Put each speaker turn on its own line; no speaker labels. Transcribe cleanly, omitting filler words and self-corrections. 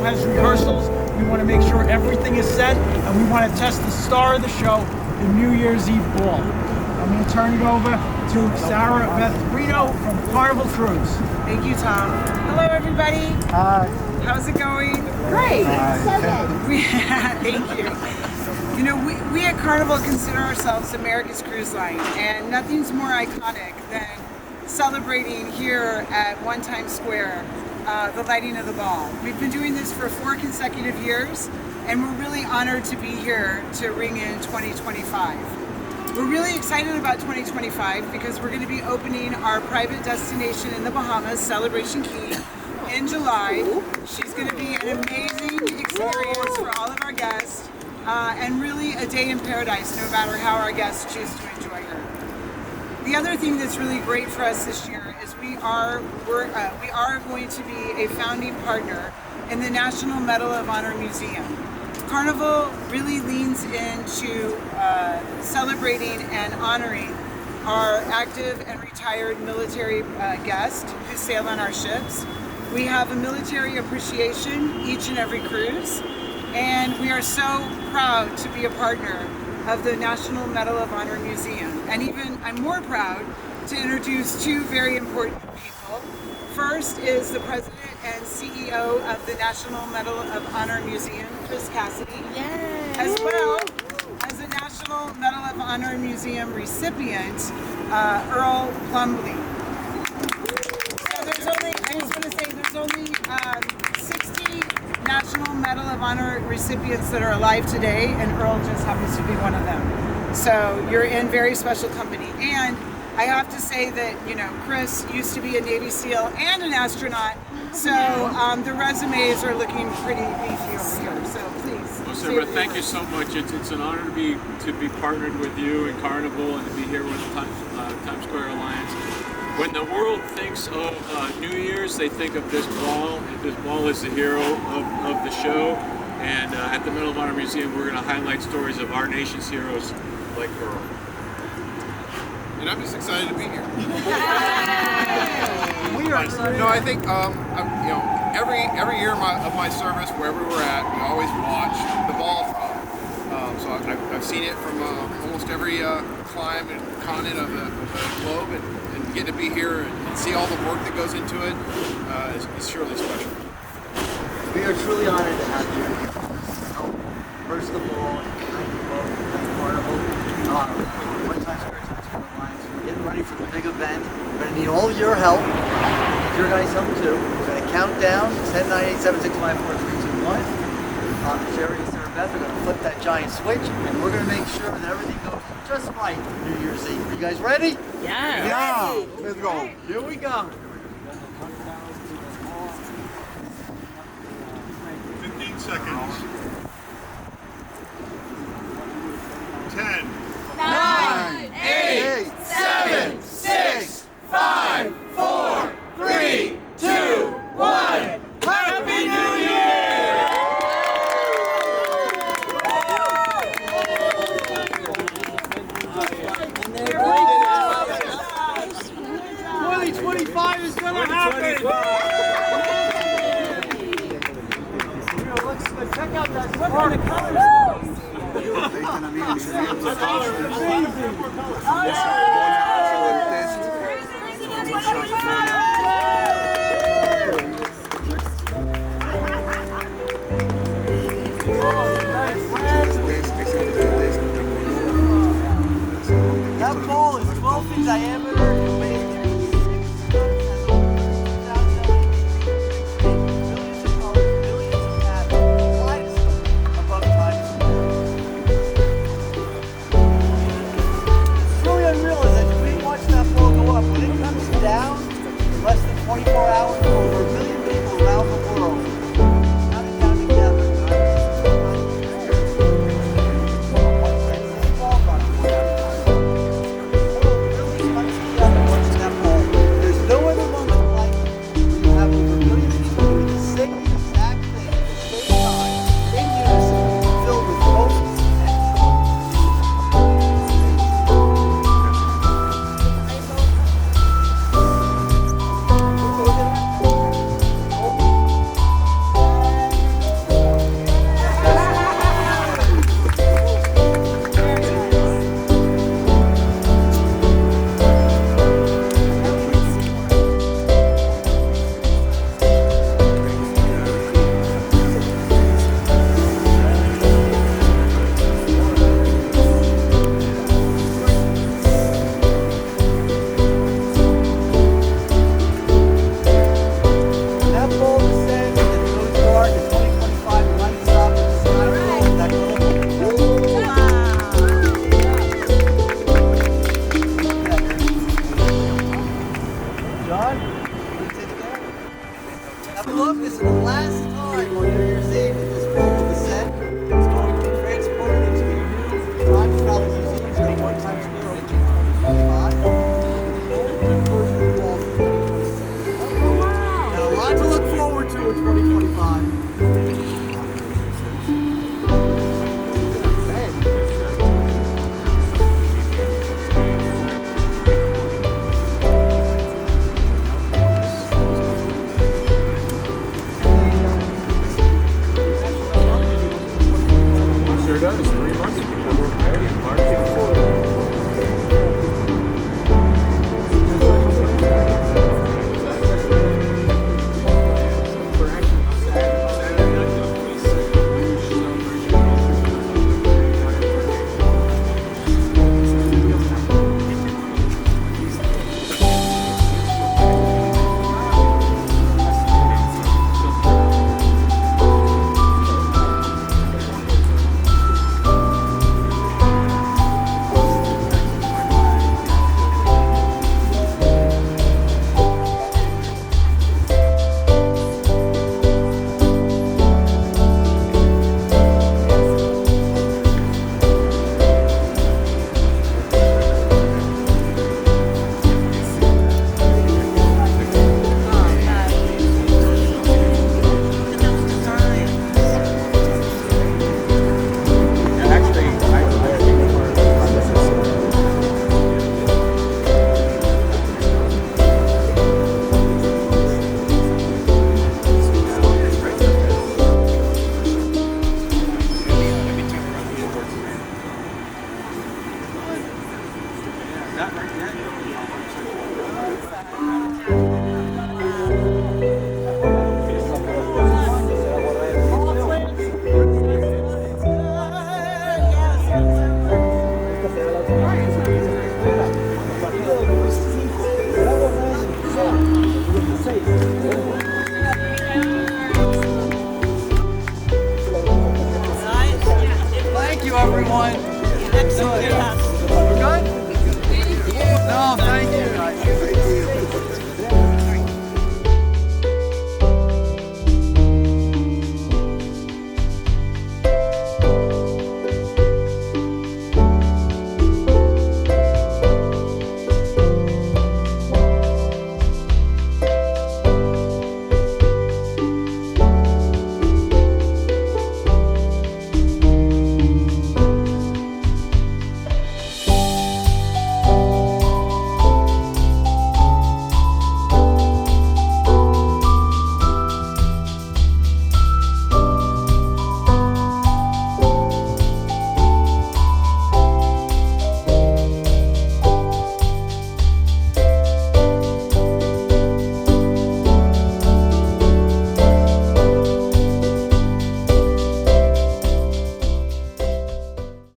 has rehearsals. We want to make sure everything is set, and we want to test the star of the show, the New Year's Eve ball. I'm going to turn it over to Sarah Beth Brito from Carnival Cruise.
Thank you, Tom. Hello, everybody.
Hi.
How's it going?
Great.
Thank you. You know, we at Carnival consider ourselves America's cruise line, and nothing's more iconic than celebrating here at Times Square the lighting of the ball. We've been doing this for 4 consecutive years, and we're really honored to be here to ring in 2025. We're really excited about 2025 because we're going to be opening our private destination in the Bahamas, Celebration Key, in July. She's going to be an amazing experience for all of our guests, and really a day in paradise, no matter how our guests choose to enjoy her. The other thing that's really great for us this year is we are going to be a founding partner in the National Medal of Honor Museum. Carnival really leans into celebrating and honoring our active and retired military guests who sail on our ships. We have a military appreciation each and every cruise, and we are so proud to be a partner of the National Medal of Honor Museum. And even I'm more proud to introduce 2 very important people. First is the President and CEO of the National Medal of Honor Museum, Chris Cassidy, as well as the National Medal of Honor Museum recipient, Earl Plumley. So there's only 60 National Medal of Honor recipients that are alive today, and Earl just happens to be one of them. So you're in very special company. And I have to say that, you know, Chris used to be a Navy SEAL and an astronaut, so the resumes are looking pretty beefy over here. So please.
Well, Sarah, thank you so much. It's an honor to be partnered with you and Carnival, and to be here with the Times Square Alliance. When the world thinks of New Year's, they think of this ball. And this ball is the hero of the show. And at the Medal of Honor Museum, we're going to highlight stories of our nation's heroes like Earl.
And I'm just excited to be here.
No, I think you know, every year of my service, wherever we're at, we always watch the ball drop. So I've seen it from almost every clime and continent of the globe, and getting to be here and see all the work that goes into it is surely special.
We are truly honored to have you. First of all, thank you both at the Carnival. Times Square Alliance. We're getting ready for the big event. We're going to need all your help. Your guys' help too. We're going to count down 10, 9, 8, 7, 6, 5, 4, 3, 2, 1. Jerry and Sarah Beth are going to flip that giant switch, and we're going to make sure that everything goes just right for New Year's Eve. Are you guys ready?
Yeah. Let's go.
Here we go.
15 seconds. 10.
9, 8, 7, 6, 5, 4, 3, 2, 1. Happy New Year! 2025 is gonna happen! Let's check out that Florida colors. That ball is 12 feet diameter. Down, Now, beloved, this is the last time on New Year's Eve